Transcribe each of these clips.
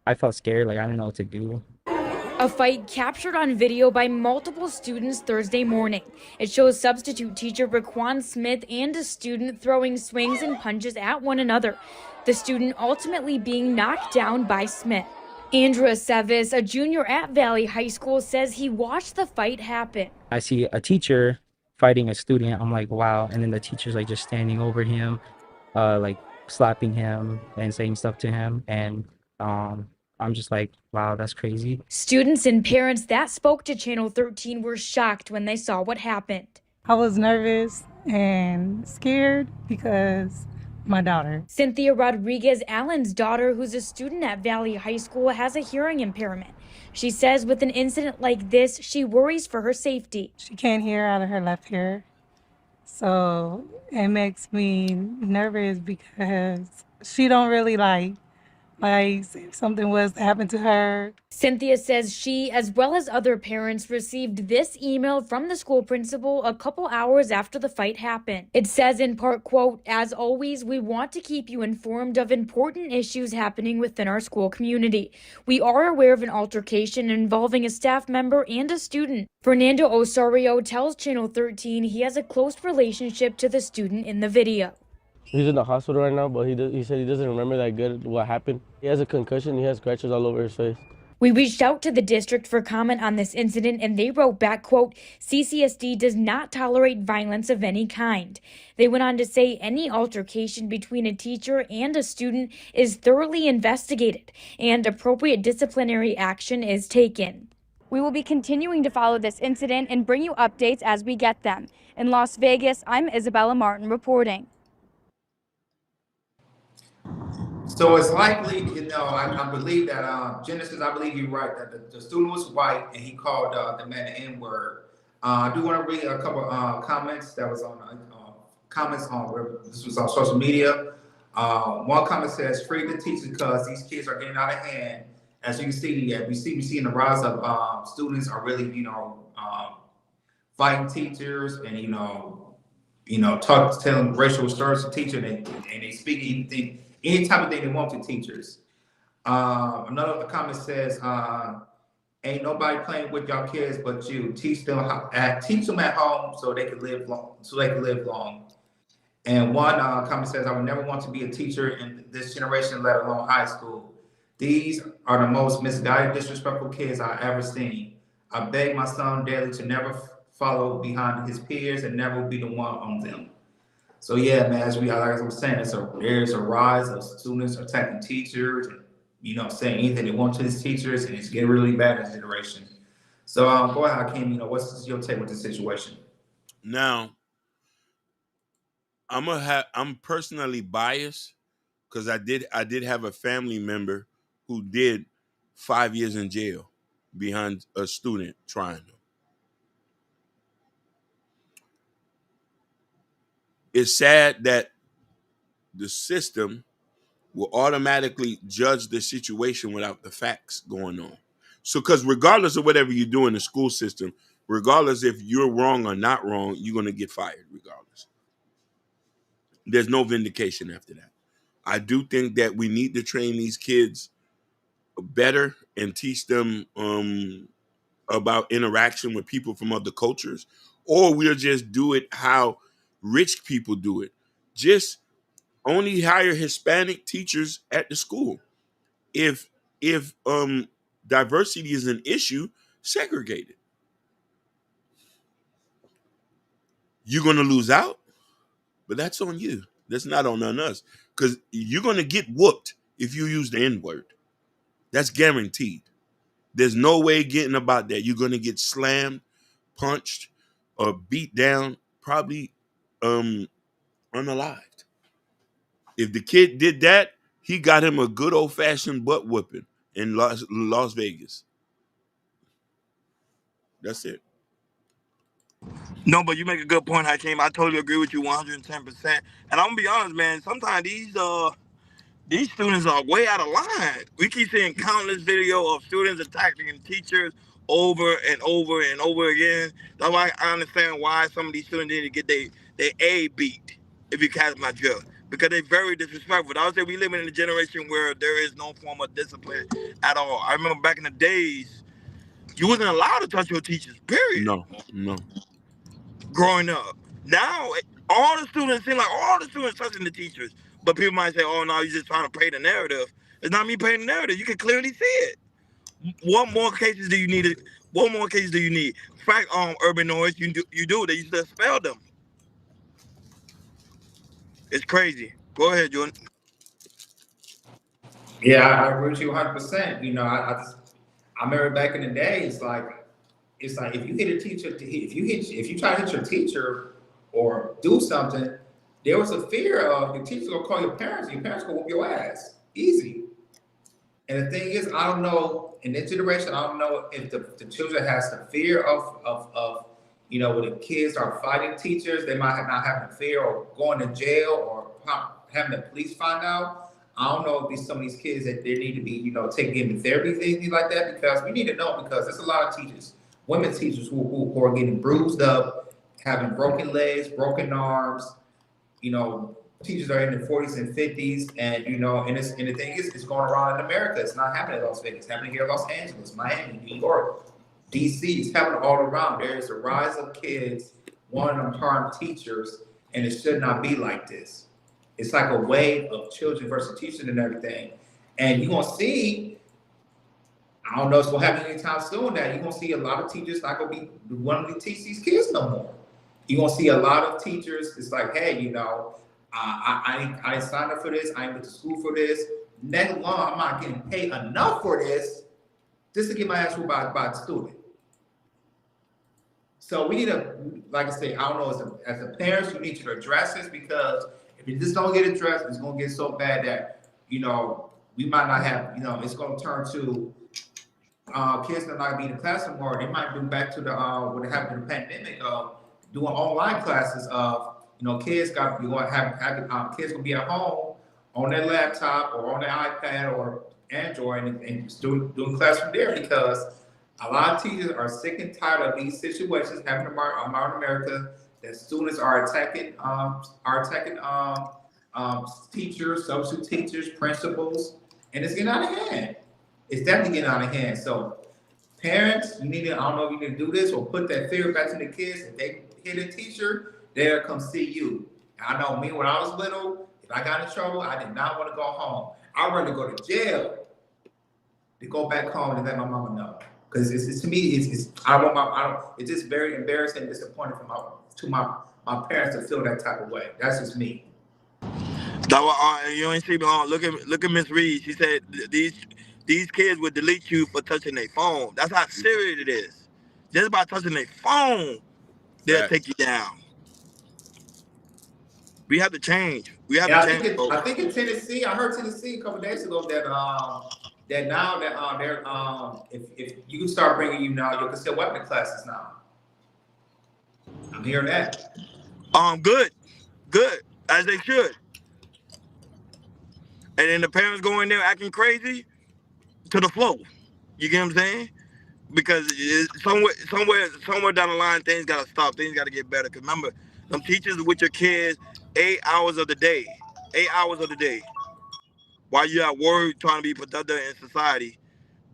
I felt scared, like I didn't know what to do. A fight captured on video by multiple students Thursday morning. It shows substitute teacher Raquan Smith and a student throwing swings and punches at one another, the student ultimately being knocked down by Smith. Andrew Sevis, a junior at Valley High School, says he watched the fight happen. I see a teacher fighting a student. I'm like, wow. And then the teacher's like just standing over him, like slapping him and saying stuff to him. And I'm just like, wow, that's crazy. Students and parents that spoke to Channel 13 were shocked when they saw what happened. I was nervous and scared because my daughter. Cynthia Rodriguez Allen's daughter, who's a student at Valley High School, has a hearing impairment. She says with an incident like this, she worries for her safety. She can't hear out of her left ear. So it makes me nervous because she don't really like if something was to happen to her. Cynthia says she, as well as other parents, received this email from the school principal a couple hours after the fight happened. It says in part, quote, "As always, we want to keep you informed of important issues happening within our school community. We are aware of an altercation involving a staff member and a student." Fernando Osorio tells Channel 13 he has a close relationship to the student in the video. He's in the hospital right now, but he said he doesn't remember that good what happened. He has a concussion. He has scratches all over his face. We reached out to the district for comment on this incident and they wrote back, quote, "CCSD does not tolerate violence of any kind." They went on to say any altercation between a teacher and a student is thoroughly investigated and appropriate disciplinary action is taken. We will be continuing to follow this incident and bring you updates as we get them. In Las Vegas, I'm Isabella Martin reporting. So it's likely, I believe that Genesis, I believe you're right that the student was white and he called the man the N word. I do want to read a couple comments that was on comments on this was on social media. One comment says, "Free the teachers because these kids are getting out of hand." As you can see, yeah, we seeing the rise of students are really, fighting teachers and telling racial slurs to teachers and they speak anything, any type of thing they want to teachers. Another comment says, "Ain't nobody playing with y'all kids but you. Teach them at home so they can live long. So they can live long." And one comment says, "I would never want to be a teacher in this generation, let alone high school. These are the most misguided, disrespectful kids I've ever seen. I beg my son daily to never follow behind his peers and never be the one on them." So yeah, man, like I was saying, there's a rise of students attacking teachers and saying anything they want to these teachers, and it's getting really bad in this generation. So go ahead, Hakeem. What's your take with the situation? Now, I'm personally biased because I did have a family member who did 5 years in jail behind a student trying to. It's sad that the system will automatically judge the situation without the facts going on. So, because regardless of whatever you do in the school system, regardless if you're wrong or not wrong, you're going to get fired regardless. There's no vindication after that. I do think that we need to train these kids better and teach them about interaction with people from other cultures, or we'll just do it how rich people do it. Just only hire Hispanic teachers at the school. If diversity is an issue, segregate it. You're gonna lose out, but that's on you. That's not on us. Because you're gonna get whooped if you use the N-word. That's guaranteed. There's no way getting about that. You're gonna get slammed, punched, or beat down, probably unalived. If the kid did that, he got him a good old fashioned butt whooping in Las Vegas. That's it. No, but you make a good point, Hakeem. I totally agree with you 110%. And I'm gonna be honest, man. Sometimes these students are way out of line. We keep seeing countless video of students attacking teachers over and over and over again. That's why I understand why some of these students need to get their A beat, if you catch my drift. because they're very disrespectful. I would say we live in a generation where there is no form of discipline at all. I remember back in the days, you wasn't allowed to touch your teachers, period, No, no. growing up. Now, all the students seem like all the students touching the teachers. But people might say, oh, no, you're just trying to paint a narrative. It's not me painting a narrative. You can clearly see it. What more cases do you need? What more cases do you need? In fact, urban noise, you do. They used to expel them. It's crazy. Go ahead, Jordan. Yeah, I agree with you 100%. You know, I remember back in the day, it's like if you hit a teacher, if you try to hit your teacher or do something, there was a fear of the teacher gonna call your parents. Your parents gonna whoop your ass, easy. And the thing is, I don't know in this generation, I don't know if the children has the fear of you know, when the kids are fighting teachers, they might not having a fear or going to jail or having the police find out. I don't know if some of these kids that they need to be, you know, taking into therapy, things like that, because we need to know, because there's a lot of teachers, women teachers who are getting bruised up, having broken legs, broken arms, you know, teachers are in their 40s and 50s, and you know, and the thing is, it's going around in America. It's not happening in Las Vegas. It's happening here in Los Angeles, Miami, New York, DC. It's happening all around. There is a rise of kids wanting to harm teachers, and it should not be like this. It's like a wave of children versus teachers and everything. And you're gonna see, I don't know if it's gonna happen anytime soon, that you're gonna see a lot of teachers not gonna be wanting to teach these kids no more. You're gonna see a lot of teachers, it's like, hey, you know, I didn't sign up for this, I ain't went to school for this. Next long, I'm not getting paid enough for this just to get my ass whooped by a student. So we need to, like I say, I don't know, as a parents, you need to address this, because if you just don't get addressed, it's gonna get so bad that, you know, we might not have, you know, it's gonna turn to kids that not be in the class anymore. They might do back to the what happened in the pandemic of doing online classes of, you know, kids gonna kids gonna be at home on their laptop or on their iPad or Android and just doing class from there, because a lot of teachers are sick and tired of these situations happening around America, that students are attacking teachers, substitute teachers, principals, and it's getting out of hand. It's definitely getting out of hand. So parents, you need to, I don't know if you need to do this or put that fear back to the kids. If they hit a teacher, they'll come see you. I know me, when I was little, if I got in trouble, I did not want to go home. I'd rather go to jail to go back home and let my mama know. Because it's to me, it's just very embarrassing and disappointing to my parents to feel that type of way. That's just me. You ain't see me on. Look at Miss Reed. She said these kids would delete you for touching their phone. That's how serious it is. Just by touching their phone, they'll take you down. We have to change. I think in Tennessee, I heard Tennessee a couple of days ago that now that they're if you can start bringing, you know, your concealed weapon classes now. I'm hearing that. Good, as they should. And then the parents go in there acting crazy to the flow. You get what I'm saying? Because somewhere down the line, things gotta stop. Things gotta get better. Cause remember, some teachers with your kids 8 hours of the day. 8 hours of the day. While you're at work trying to be productive in society,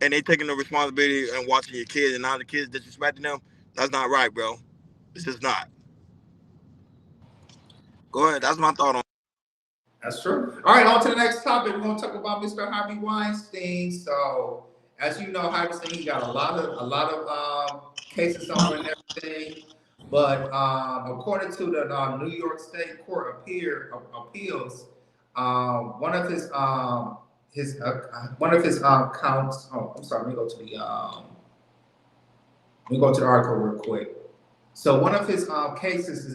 and they taking the responsibility and watching your kids, and now the kids disrespecting them, that's not right, bro. It's just not. Go ahead. That's my thought on. That's true. All right, on to the next topic. We're gonna talk about Mr. Harvey Weinstein. So, as you know, Harvey Weinstein, he got a lot of cases on and everything. But according to the New York State Court of Appeals, one of his counts. Oh, I'm sorry. Let me go to the article real quick. So one of his cases is